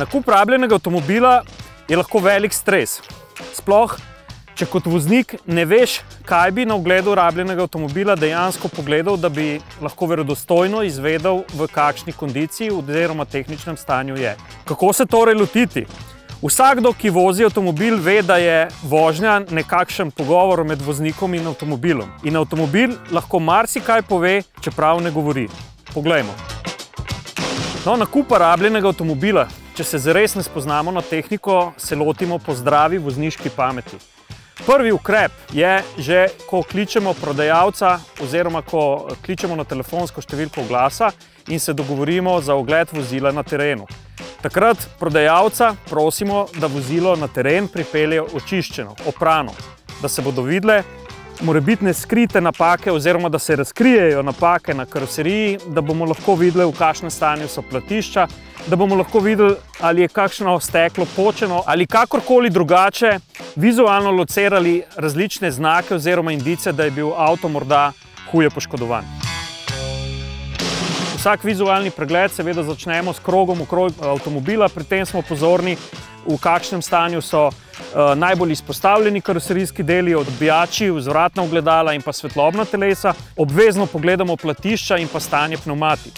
Nakup rabljenega avtomobila je lahko velik stres. Sploh, če kot voznik ne veš, kaj bi na ogledu rabljenega avtomobila dejansko pogledal, da bi lahko verodostojno izvedel, v kakšni kondiciji oziroma tehničnem stanju je. Kako se torej lotiti? Vsakdo, ki vozi avtomobil, ve, da je vožnja nekakšen pogovor med voznikom in avtomobilom. In avtomobil lahko marsikaj pove, čeprav ne govori. Poglejmo. No, nakupa rabljenega avtomobila, če se zares ne spoznamo na tehniko, se lotimo po zdravi vozniški pameti. Prvi ukrep je že, ko kličemo prodajalca oziroma ko kličemo na telefonsko številko oglasa in se dogovorimo za ogled vozila na terenu. Takrat prodajalca prosimo, da vozilo na teren pripeljejo očiščeno, oprano, da se bodo videle morebitne skrite napake oziroma da se razkrijejo napake na karoseriji, da bomo lahko videli, v kakšnem stanju so platišča, da bomo lahko videli, ali je kakšno steklo počeno ali kakorkoli drugače vizualno locirali različne znake oziroma indice, da je bil avto morda huje poškodovan. Vsak vizualni pregled seveda začnemo s krogom okrog avtomobila, pri tem smo pozorni, v kakšnem stanju so najbolj izpostavljeni karoserijski deli, odbijači, vzvratna ogledala in pa svetlobna telesa. Obvezno pogledamo platišča in pa stanje pnevmatik.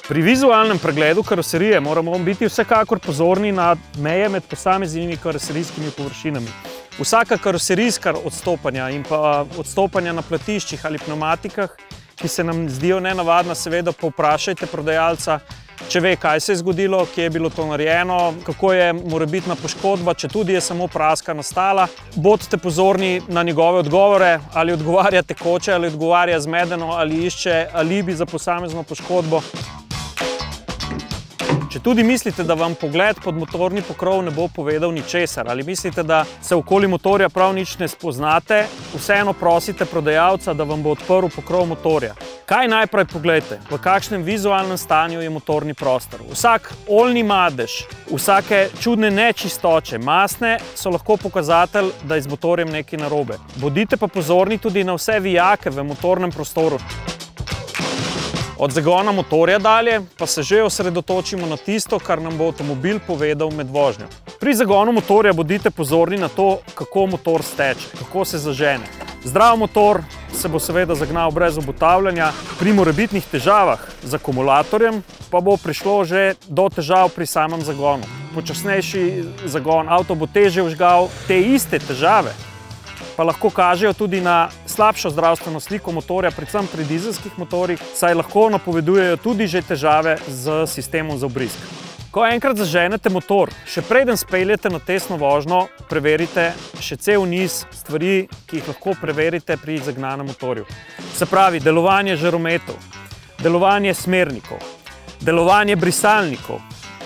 Pri vizualnem pregledu karoserije moramo biti vsekakor pozorni na meje med posameznimi karoserijskimi površinami. Vsaka karoserijska odstopanja in pa odstopanja na platiščih ali pnevmatikah, ki se nam zdijo nenavadna, seveda povprašajte prodajalca, če ve, kaj se je zgodilo, kje je bilo to narejeno, kako je morebitna poškodba, če tudi je samo praska nastala. Bodite pozorni na njegove odgovore, ali odgovarja tekoče, ali odgovarja zmedeno, ali išče alibi za posamezno poškodbo. Če tudi mislite, da vam pogled pod motorni pokrov ne bo povedal ničesar, ali mislite, da se okoli motorja prav nič ne spoznate, vseeno prosite prodajalca, da vam bo odprl pokrov motorja. Kaj najprej poglejte? V kakšnem vizualnem stanju je motorni prostor? Vsak oljni madež, vsake čudne nečistoče, masne, so lahko pokazatelj, da je z motorjem nekaj narobe. Bodite pa pozorni tudi na vse vijake v motornem prostoru. Od zagona motorja dalje pa se že osredotočimo na tisto, kar nam bo avtomobil povedal med vožnjo. Pri zagonu motorja bodite pozorni na to, kako motor steče, kako se zažene. Zdrav motor se bo seveda zagnal brez obotavljanja, pri morebitnih težavah z akumulatorjem pa bo prišlo že do težav pri samem zagonu. Počasnejši zagon, avto bo težje vžgal, te iste težave pa lahko kažejo tudi na slabšo zdravstveno sliko motorja, predvsem pri dizelskih motorjih, saj lahko napovedujejo tudi že težave z sistemom za vbrizg. Ko enkrat zaženete motor, še preden speljete na testno vožnjo, preverite še cel niz stvari, ki jih lahko preverite pri zagnanem motorju. Se pravi, delovanje žarometov, delovanje smernikov, delovanje brisalnikov,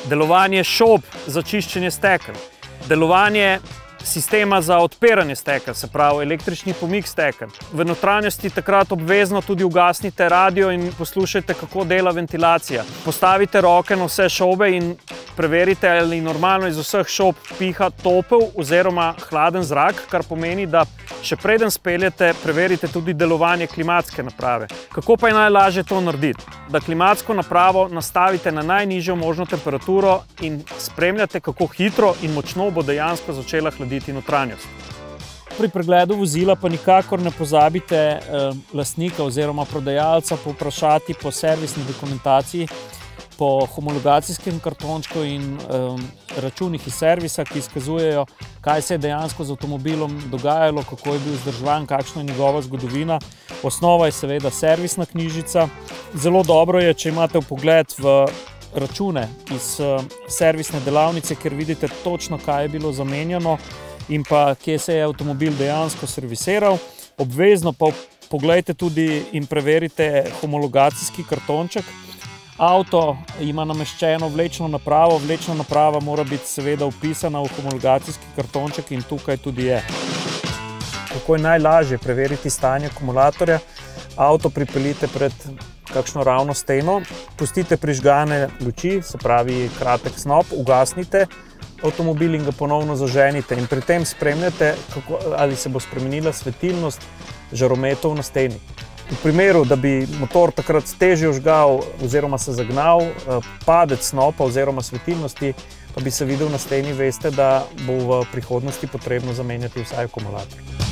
delovanje šob za čiščenje stekel, delovanje sistema za odpiranje stekel, se pravi električni pomik stekel. V notranjosti takrat obvezno tudi ugasnite radio in poslušajte, kako dela ventilacija. Postavite roke na vse šobe in preverite, ali normalno iz vseh šob piha topel oziroma hladen zrak, kar pomeni, da še preden speljete, preverite tudi delovanje klimatske naprave. Kako pa je najlažje to narediti? Da klimatsko napravo nastavite na najnižjo možno temperaturo in spremljate, kako hitro in močno bo dejansko začela hladiti notranjost. Pri pregledu vozila pa nikakor ne pozabite lastnika oziroma prodajalca povprašati po servisni dokumentaciji, po homologacijskem kartončku in računih iz servisa, ki izkazujejo, kaj se je dejansko z avtomobilom dogajalo, kako je bil vzdrževan, kakšna je njegova zgodovina. Osnova je seveda servisna knjižica. Zelo dobro je, če imate vpogled v račune iz servisne delavnice, ker vidite točno, kaj je bilo zamenjano in pa kje se je avtomobil dejansko servisiral. Obvezno pa poglejte tudi in preverite homologacijski kartonček. Avto ima nameščeno vlečno napravo, vlečna naprava mora biti seveda vpisana v homologacijski kartonček in tukaj tudi je. Kako je najlažje preveriti stanje akumulatorja? Avto pripeljite pred kakšno ravno steno, pustite prižgane luči, se pravi kratek snop, ugasnite avtomobil in ga ponovno zaženite in pri tem spremljate, ali se bo spremenila svetilnost žarometov na steni. V primeru, da bi motor takrat težje vžgal oziroma se zagnal, padec snopa oziroma svetilnosti, pa bi se videl na steni, veste, da bo v prihodnosti potrebno zamenjati vsaj akumulator.